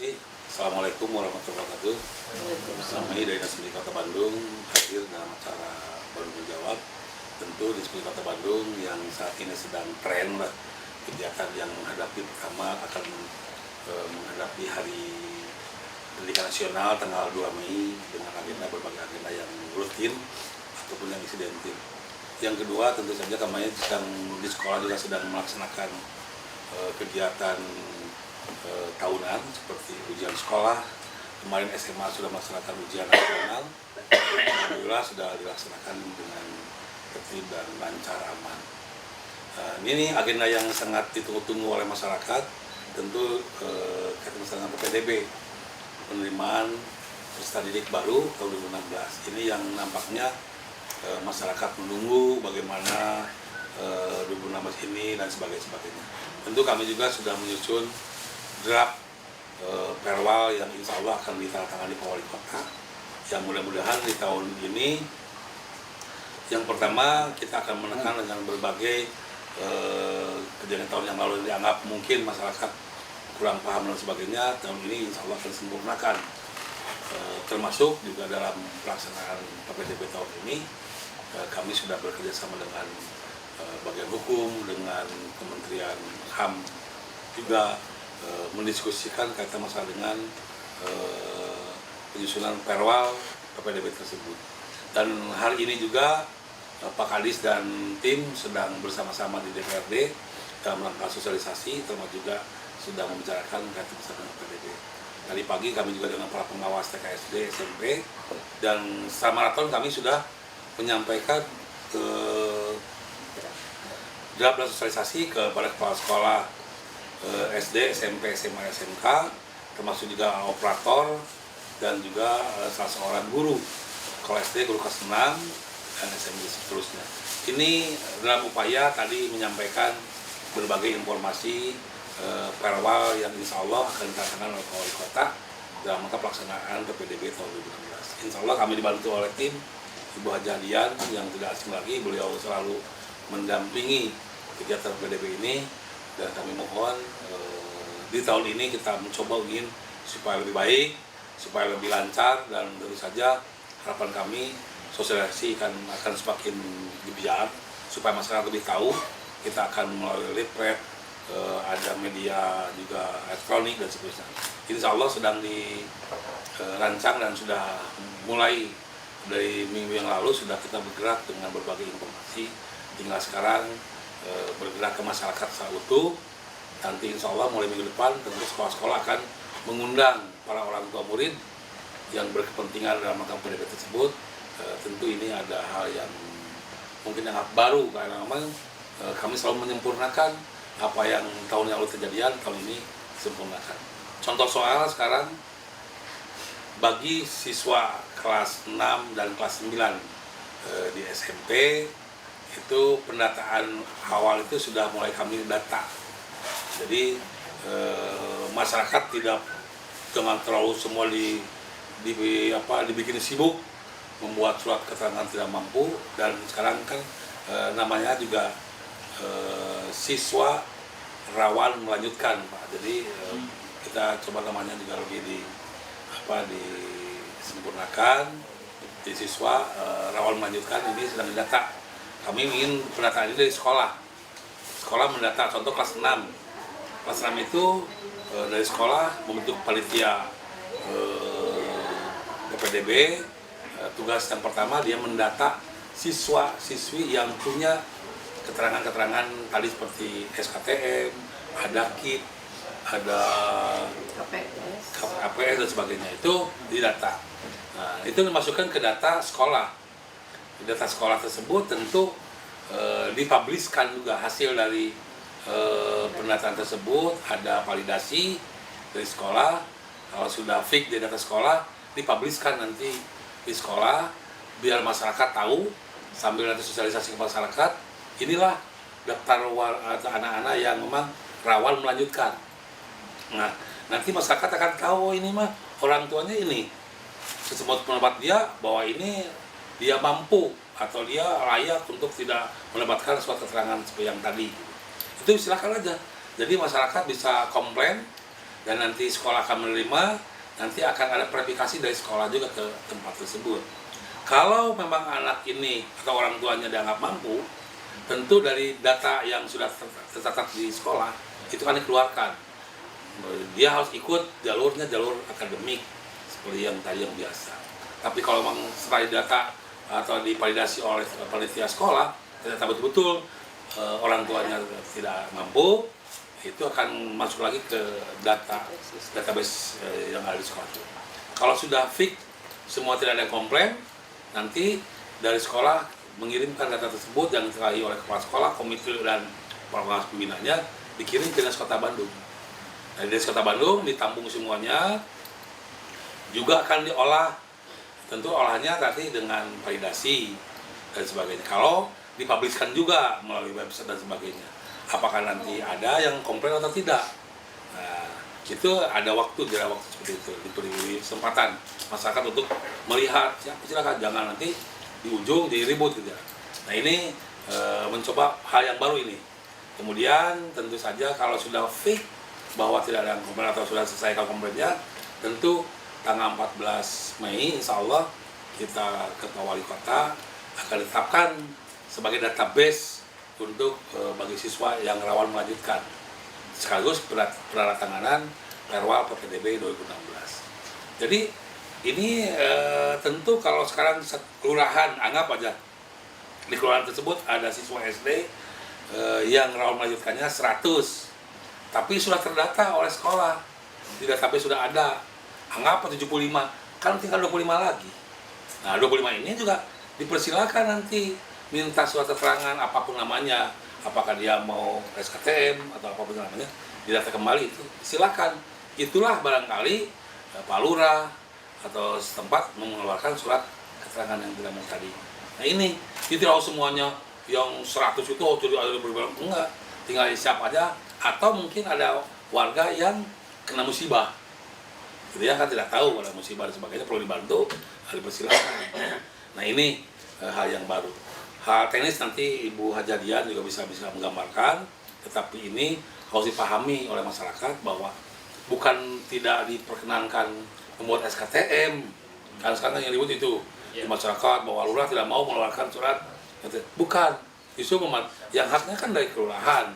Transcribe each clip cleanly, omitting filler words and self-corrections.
kasih. Assalamualaikum warahmatullahi wabarakatuh. Kami dari Dinas Pendidikan Kota Bandung hadir dalam acara Baru Menjawab. Tentu Dinas Pendidikan Kota Bandung yang saat ini sedang tren kegiatan yang menghadapi pertama akan menghadapi Hari Pendidikan Nasional tanggal 2 Mei dengan agenda berbagai agenda yang rutin ataupun yang insidentil. Yang kedua tentu saja kami sedang di sekolah juga sedang melaksanakan kegiatan tahunan seperti ujian sekolah. Kemarin SMA sudah melaksanakan ujian nasional, alhamdulillah sudah dilaksanakan dengan tertib dan lancar aman. Ini agenda yang sangat ditunggu-tunggu oleh masyarakat, tentu kaitan dengan PPDB, penerimaan peserta didik baru tahun 2016. Ini yang nampaknya masyarakat menunggu bagaimana 2016 ini dan sebagainya. Tentu kami juga sudah menyusun draft perwal yang insya Allah akan ditandatangani Pak Wali Kota, yang mudah-mudahan di tahun ini yang pertama kita akan menekan dengan berbagai kejadian tahun yang lalu yang dianggap mungkin masyarakat kurang paham dan sebagainya. Tahun ini insya Allah akan disempurnakan, termasuk juga dalam pelaksanaan PPDB tahun ini kami sudah bekerja sama dengan bagian hukum, dengan Kementerian HAM juga mendiskusikan kaitan masalah dengan penyusunan perwal PPDB tersebut. Dan hari ini juga Pak Kadis dan tim sedang bersama-sama di DPRD dalam rangka sosialisasi, termasuk juga sudah membicarakan kaitan masalah dengan PPDB. Tadi pagi kami juga dengan para pengawas TK, SD, SMP, dan setelah maraton kami sudah menyampaikan draft sosialisasi kepada kepala sekolah SD, SMP, SMA, SMK, termasuk juga operator dan juga salah seorang guru. Kalau SD guru kelas 6 dan SMP seterusnya. Ini dalam upaya tadi menyampaikan berbagai informasi perwal yang insya Allah akan ditandatangani oleh Wali Kota dalam rangka pelaksanaan PPDB tahun 2016. Insya Allah kami dibantu oleh tim Ibu Haji Hadian yang tidak asing lagi, beliau selalu mendampingi kegiatan PPDB ini. Dan kami mohon di tahun ini kita mencoba ingin supaya lebih baik, supaya lebih lancar, dan tentu saja harapan kami sosialisasi akan semakin dibiar supaya masyarakat lebih tahu. Kita akan melalui leaflet, ada media juga elektronik dan seterusnya. Insya Allah sedang dirancang dan sudah mulai dari minggu yang lalu sudah kita bergerak dengan berbagai informasi. Tinggal sekarang bergerak ke masyarakat secara utuh. Nanti insya Allah mulai minggu depan tentu sekolah-sekolah akan mengundang para orang tua murid yang berkepentingan dalam rangka PPDB tersebut. Tentu ini ada hal yang mungkin yang baru, karena memang kami selalu menyempurnakan apa yang tahun yang lalu kejadian, tahun ini disempurnakan. Contoh soal sekarang bagi siswa kelas 6 dan kelas 9 di SMP itu pendataan awal itu sudah mulai kami data. Jadi masyarakat tidak dengan terlalu semua dibikin sibuk membuat surat keterangan tidak mampu, dan sekarang kan namanya juga siswa rawan melanjutkan, Pak. Jadi kita coba namanya juga lebih disempurnakan. Di siswa rawan melanjutkan ini sedang didata. Kami ingin pendataan ini dari sekolah. Sekolah mendata, contoh kelas 6. Kelas 6 itu dari sekolah membentuk panitia PPDB. Tugas yang pertama dia mendata siswa-siswi yang punya keterangan-keterangan tadi seperti SKTM, ada KIP, ada KPS dan sebagainya. Itu didata. Nah, itu dimasukkan ke data sekolah. Di data sekolah tersebut tentu dipubliskan juga hasil dari pendataan tersebut, ada validasi dari sekolah. Kalau sudah fix di data sekolah, dipubliskan nanti di sekolah biar masyarakat tahu, sambil nanti sosialisasi ke masyarakat. Inilah daftar anak-anak yang memang rawan melanjutkan. Nah, nanti masyarakat akan tahu ini mah orang tuanya ini. Sesemut pendapat dia bahwa ini dia mampu atau dia layak untuk tidak mendapatkan suatu keterangan seperti yang tadi. Itu silakan aja. Jadi masyarakat bisa komplain dan nanti sekolah akan menerima, nanti akan ada verifikasi dari sekolah juga ke tempat tersebut. Kalau memang anak ini atau orang tuanya dianggap mampu, tentu dari data yang sudah tercatat di sekolah itu kan dikeluarkan. Dia harus ikut jalurnya, jalur akademik seperti yang tadi yang biasa. Tapi kalau memang setelah data atau divalidasi oleh panitia sekolah ternyata betul-betul orang tuanya tidak mampu, itu akan masuk lagi ke database yang ada di sekolah itu. Kalau sudah fix semua tidak ada komplain, nanti dari sekolah mengirimkan data tersebut yang diraih oleh kepala sekolah, komite dan pengawas pembinanya dikirim ke Dinas Kota Bandung. Dari Dinas Kota Bandung ditampung semuanya, juga akan diolah. Tentu olahnya tadi dengan validasi dan sebagainya. Kalau dipubliskan juga melalui website dan sebagainya, apakah nanti ada yang komplain atau tidak. Nah, itu ada waktu, jarak waktu seperti itu, diberi kesempatan masyarakat untuk melihat, silakan, jangan nanti di ujung diribut gitu. Nah ini mencoba hal yang baru ini. Kemudian tentu saja kalau sudah fix bahwa tidak ada yang komplain atau sudah selesai komplainnya, tentu tanggal 14 Mei insya Allah kita Ketua Wali Kota akan ditetapkan sebagai database untuk bagi siswa yang rawan melanjutkan, sekaligus penandatanganan perwal PPDB 2016. Jadi ini tentu kalau sekarang kelurahan, anggap aja di kelurahan tersebut ada siswa SD yang rawan melanjutkannya 100, tapi sudah terdata oleh sekolah, di database sudah ada, anggap 75, kan tinggal 25 lagi. Nah 25 ini juga dipersilakan nanti minta surat keterangan apapun namanya, apakah dia mau SKTM atau apapun namanya, didata kembali, itu silakan. Itulah barangkali Pak Lurah atau setempat mengeluarkan surat keterangan yang tidak mau tadi. Nah ini tidak harus semuanya yang 100 itu jadi ada berbeda, enggak, tinggal siap aja. Atau mungkin ada warga yang kena musibah, gitu ya, kan tidak tahu ada musibah dan sebagainya, perlu dibantu, dipersilakan. Nah ini hal yang baru. Hal teknis nanti Ibu Hajadian juga bisa menggambarkan, tetapi ini harus dipahami oleh masyarakat bahwa bukan tidak diperkenankan membuat SKTM. Karena sekarang yang ribut itu di masyarakat bahwa lurah tidak mau mengeluarkan surat. Bukan, justru yang haknya kan dari kelurahan.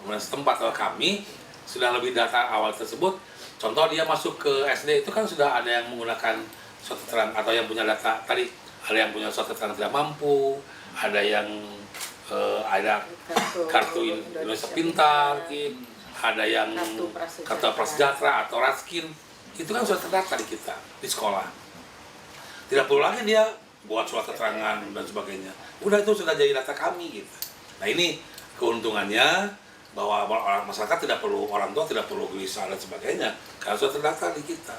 Kemudian setempat atau kami sudah lebih data awal tersebut. Contoh dia masuk ke SD itu kan sudah ada yang menggunakan surat keterangan atau yang punya data tadi, ada yang punya surat keterangan tidak mampu, ada yang ada kartu Indonesia Pintar, ada yang kartu prasejahtera atau raskin, itu kan sudah terdata di kita di sekolah. Tidak perlu lagi dia buat surat keterangan dan sebagainya. Udah itu sudah jadi data kami gitu. Nah ini keuntungannya bahwa masyarakat tidak perlu, orang tua tidak perlu gelisah dan sebagainya karena sudah terdata di kita.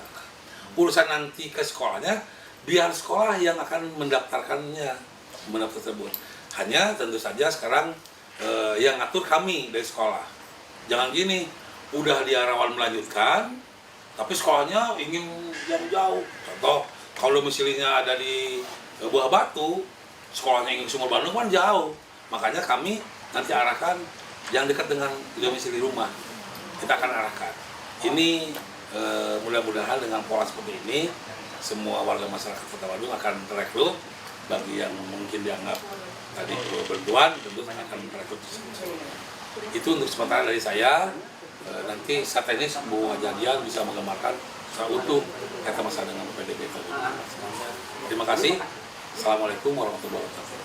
Urusan nanti ke sekolahnya biar sekolah yang akan mendaftarkannya tersebut. Hanya tentu saja sekarang yang ngatur kami dari sekolah. Jangan gini, udah dia rawan melanjutkan, tapi sekolahnya ingin yang jauh. Contoh, kalau domisilinya ada di Buah Batu, sekolahnya ingin ke Sumur Bandung kan jauh. Makanya kami nanti arahkan yang dekat dengan domisili rumah. Kita akan arahkan. Ini mudah-mudahan dengan pola seperti ini, semua warga masyarakat Kota Bandung akan terekrut. Bagi yang mungkin dianggap tadi berbantuan, tentu akan merekrut. Itu untuk sementara dari saya. Nanti saat ini Bu Hajadian bisa menggambarkan secara utuh kata masalah dengan PDB. Terima kasih. Assalamualaikum warahmatullahi wabarakatuh.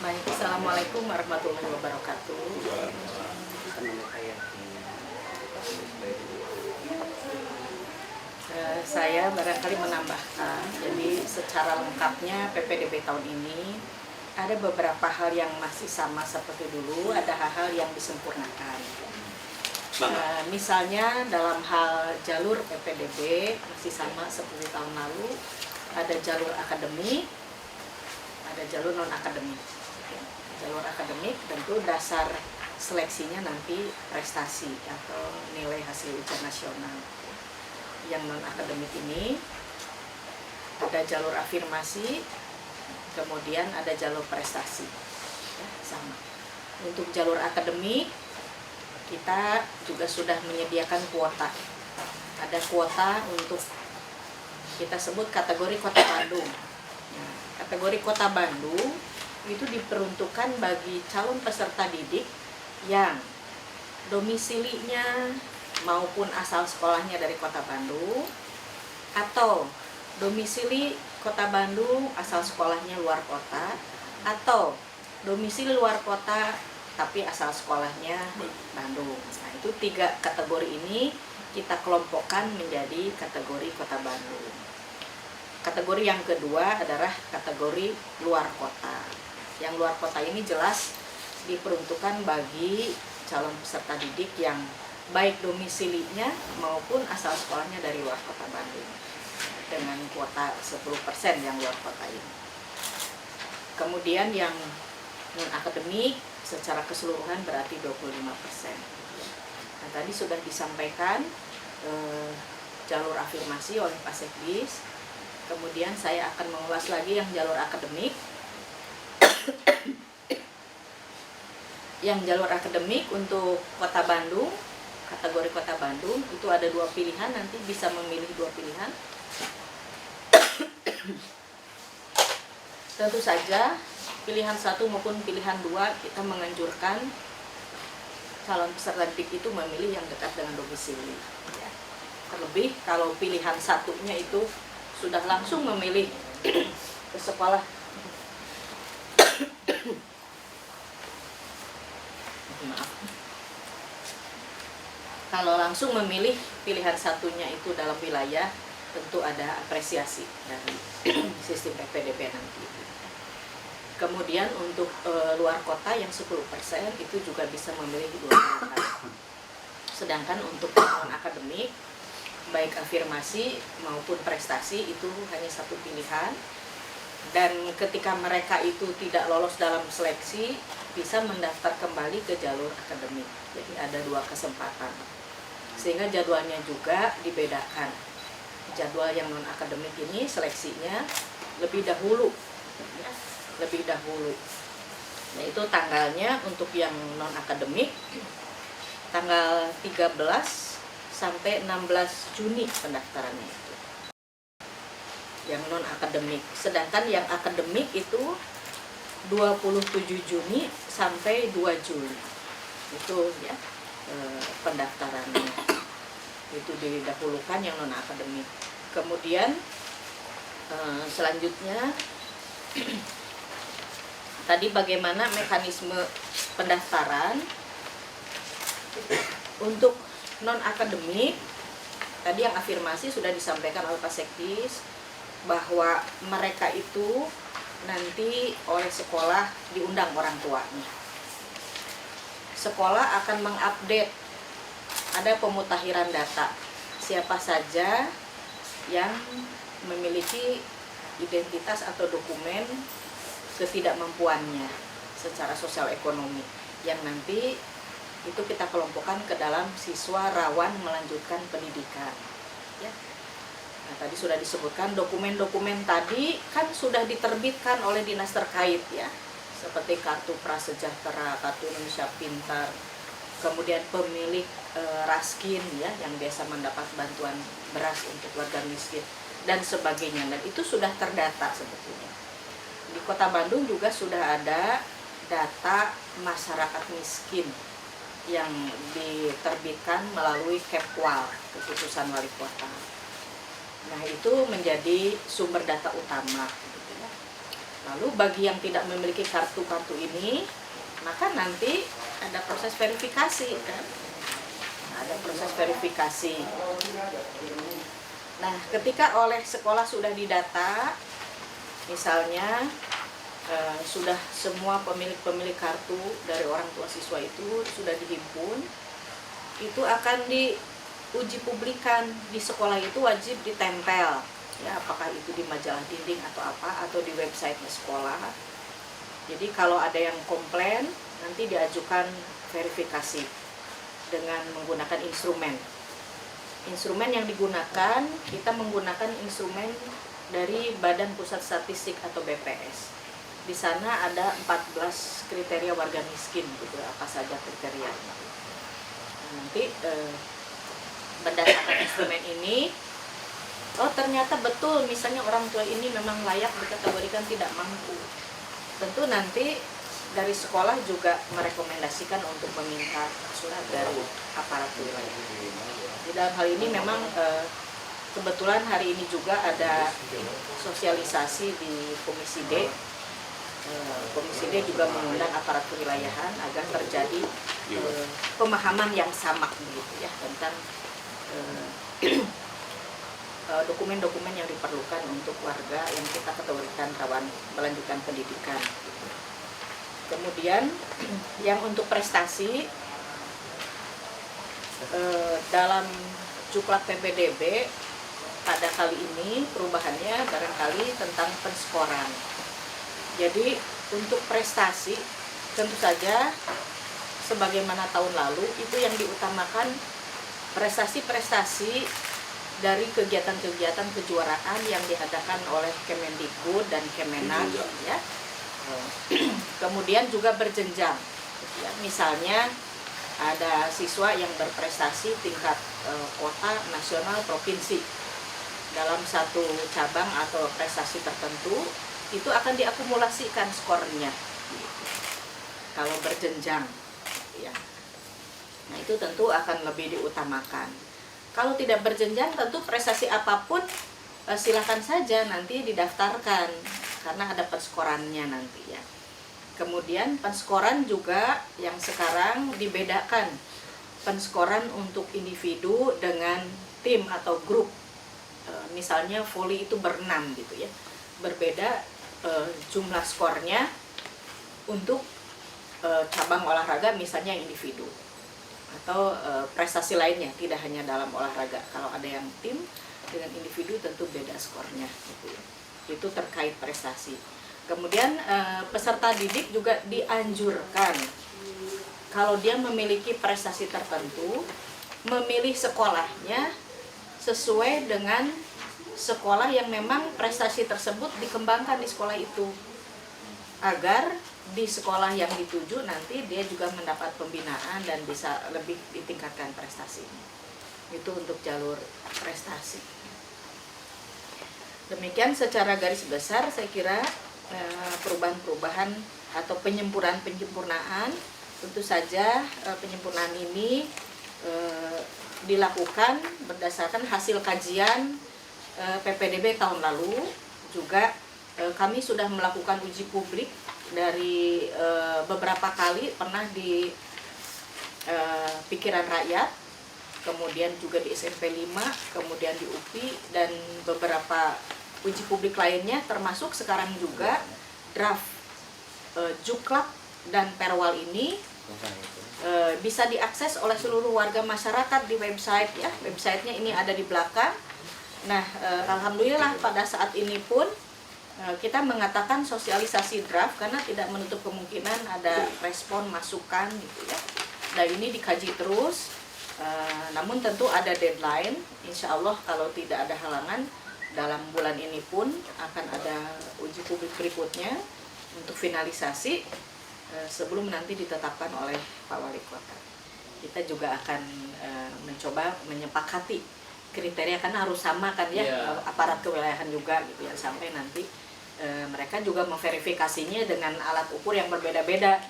Baik, assalamualaikum warahmatullahi wabarakatuh. Saya barangkali menambahkan, jadi secara lengkapnya PPDB tahun ini ada beberapa hal yang masih sama seperti dulu, ada hal-hal yang disempurnakan. Misalnya dalam hal jalur PPDB masih sama seperti tahun lalu, ada jalur akademik, ada jalur non-akademik. Jalur akademik tentu dasar seleksinya nanti prestasi atau nilai hasil ujian nasional. Yang non-akademik ini ada jalur afirmasi, kemudian ada jalur prestasi, ya, sama. Untuk jalur akademik kita juga sudah menyediakan kuota. Ada kuota untuk kita sebut kategori Kota Bandung. Nah, kategori Kota Bandung itu diperuntukkan bagi calon peserta didik yang domisilinya maupun asal sekolahnya dari Kota Bandung, atau domisili Kota Bandung asal sekolahnya luar kota, atau domisili luar kota tapi asal sekolahnya Bandung. Nah, itu 3 kategori ini kita kelompokkan menjadi kategori Kota Bandung. Kategori yang kedua adalah kategori luar kota. Yang luar kota ini jelas diperuntukkan bagi calon peserta didik yang baik domisilinya maupun asal sekolahnya dari luar kota Bandung, dengan kuota 10% yang luar kota ini. Kemudian yang non-akademik secara keseluruhan berarti 25%. Nah, tadi sudah disampaikan jalur afirmasi oleh Pak Sekdis. Kemudian saya akan mengulas lagi yang jalur akademik. Yang jalur akademik untuk Kota Bandung, kategori Kota Bandung itu ada 2 pilihan, nanti bisa memilih 2 pilihan. Tentu saja pilihan 1 maupun pilihan 2 kita menganjurkan calon peserta didik itu memilih yang dekat dengan domisili, ya. Terlebih kalau pilihan 1-nya itu sudah langsung memilih ke sekolah maaf. Kalau langsung memilih pilihan 1-nya itu dalam wilayah, tentu ada apresiasi dari sistem PPDB nanti. Kemudian untuk luar kota yang 10% itu juga bisa memilih 2 pilihan. Sedangkan untuk non akademik baik afirmasi maupun prestasi itu hanya 1 pilihan. Dan ketika mereka itu tidak lolos dalam seleksi, bisa mendaftar kembali ke jalur akademik. Jadi ada 2 kesempatan. Sehingga jadwalnya juga dibedakan. Jadwal yang non akademik ini seleksinya lebih dahulu, ya, lebih dahulu. Nah, itu tanggalnya untuk yang non akademik tanggal 13 sampai 16 Juni pendaftarannya itu. Yang non akademik. Sedangkan yang akademik itu 27 Juni sampai 2 Juli. Itu ya pendaftarannya. Itu didahulukan yang non akademik. Kemudian selanjutnya tadi bagaimana mekanisme pendaftaran untuk non akademik. Tadi yang afirmasi sudah disampaikan oleh Pak Sekdis bahwa mereka itu nanti oleh sekolah diundang orang tuanya. Sekolah akan mengupdate, ada pemutakhiran data siapa saja yang memiliki identitas atau dokumen ketidakmampuannya secara sosial ekonomi, yang nanti itu kita kelompokkan ke dalam siswa rawan melanjutkan pendidikan, ya. Nah, tadi sudah disebutkan dokumen-dokumen tadi kan sudah diterbitkan oleh dinas terkait, ya, seperti kartu prasejahtera, kartu Indonesia Pintar, kemudian pemilik raskin, ya, yang biasa mendapat bantuan beras untuk warga miskin dan sebagainya, dan itu sudah terdata sebetulnya. Di Kota Bandung juga sudah ada data masyarakat miskin yang diterbitkan melalui Kepwal, keputusan wali kota. Nah, itu menjadi sumber data utama, gitu ya. Lalu bagi yang tidak memiliki kartu-kartu ini, maka nanti ada proses verifikasi, kan? Ada proses verifikasi. Nah, ketika oleh sekolah sudah didata, misalnya sudah semua pemilik kartu dari orang tua siswa itu sudah dihimpun, itu akan diuji publikan di sekolah, itu wajib ditempel, ya, apakah itu di majalah dinding atau apa, atau di websitenya sekolah. Jadi kalau ada yang komplain, nanti diajukan verifikasi dengan menggunakan instrumen. Instrumen yang digunakan, kita menggunakan instrumen dari Badan Pusat Statistik atau BPS. Di sana ada 14 kriteria warga miskin gitu, apa saja kriterianya. Nah, nanti berdasarkan instrumen ini, oh ternyata betul misalnya orang tua ini memang layak dikategorikan tidak mampu. Tentu nanti dari sekolah juga merekomendasikan untuk meminta surat dari aparat wilayah. Di dalam hal ini memang kebetulan hari ini juga ada sosialisasi di Komisi D. Komisi D juga mengundang aparat kewilayahan agar terjadi pemahaman yang sama begitu ya tentang dokumen-dokumen yang diperlukan untuk warga yang kita kategorikan rawan melanjutkan pendidikan. Kemudian yang untuk prestasi dalam Juklak PPDB pada kali ini perubahannya barangkali tentang penskoran. Jadi untuk prestasi tentu saja sebagaimana tahun lalu itu yang diutamakan prestasi-prestasi dari kegiatan-kegiatan kejuaraan yang diadakan oleh Kemendikbud dan Kemenak ya. Kemudian juga berjenjang ya, misalnya ada siswa yang berprestasi tingkat kota, nasional, provinsi dalam satu cabang atau prestasi tertentu, itu akan diakumulasikan skornya kalau berjenjang ya. Nah itu tentu akan lebih diutamakan. Kalau tidak berjenjang tentu prestasi apapun silakan saja nanti didaftarkan karena ada penskorannya nanti ya. Kemudian penskoran juga yang sekarang dibedakan, penskoran untuk individu dengan tim atau grup. Misalnya voli itu berenam gitu ya, berbeda jumlah skornya untuk cabang olahraga misalnya individu atau prestasi lainnya, tidak hanya dalam olahraga. Kalau ada yang tim dengan individu tentu beda skornya gitu ya. Itu terkait prestasi. Kemudian peserta didik juga dianjurkan kalau dia memiliki prestasi tertentu, memilih sekolahnya sesuai dengan sekolah yang memang prestasi tersebut dikembangkan di sekolah itu, agar di sekolah yang dituju nanti dia juga mendapat pembinaan dan bisa lebih ditingkatkan prestasinya. Itu untuk jalur prestasi. Demikian secara garis besar saya kira perubahan-perubahan atau penyempurnaan. Tentu saja penyempurnaan ini dilakukan berdasarkan hasil kajian PPDB tahun lalu. Juga kami sudah melakukan uji publik dari beberapa kali, pernah di Pikiran Rakyat, kemudian juga di SMP 5, kemudian di UPI, dan beberapa uji publik lainnya, termasuk sekarang juga draft Juklak dan Perwal ini bisa diakses oleh seluruh warga masyarakat di website ya. Websitenya ini ada di belakang. Nah, alhamdulillah pada saat ini pun kita mengatakan sosialisasi draft karena tidak menutup kemungkinan ada respon masukan gitu ya. Dan ini dikaji terus. Namun tentu ada deadline. Insya Allah kalau tidak ada halangan dalam bulan ini pun akan ada uji publik berikutnya untuk finalisasi sebelum nanti ditetapkan oleh Pak Wali Kota. Kita juga akan mencoba menyepakati kriteria, karena harus sama kan ya, aparat kewilayahan juga gitu ya, sampai nanti mereka juga memverifikasinya dengan alat ukur yang berbeda-beda.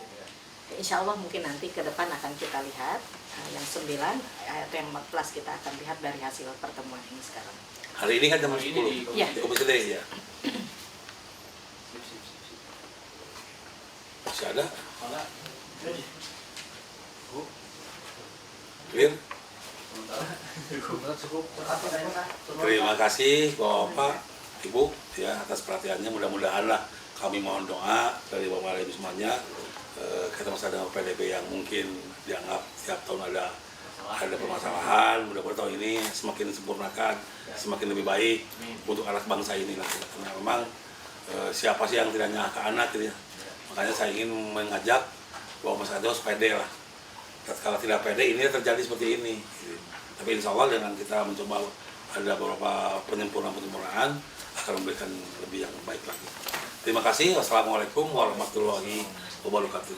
Insya Allah mungkin nanti ke depan akan kita lihat yang 9 atau yang 14 kita akan lihat dari hasil pertemuan ini sekarang. Hari ini kan jam 10 ya. Di Komisi D ya. Masih ada? Clear? Terima kasih Bapak, Ibu ya atas perhatiannya. Mudah-mudahan lah, kami mohon doa dari Bapak Ibu semuanya. Kita masih ada PDB yang mungkin dianggap setiap tahun ada permasalahan. Mudah-mudahan tahun ini semakin disempurnakan, semakin lebih baik untuk anak bangsa ini lah. Karena memang siapa sih yang tidak nyangka anak gitu ya. Makanya saya ingin mengajak bahwa Mas Ado pede lah. Kalau tidak pede ini terjadi seperti ini. Tapi insya Allah dengan kita mencoba ada beberapa penyempurnaan akan memberikan lebih yang baik lagi. Terima kasih. Wassalamualaikum warahmatullahi wabarakatuh.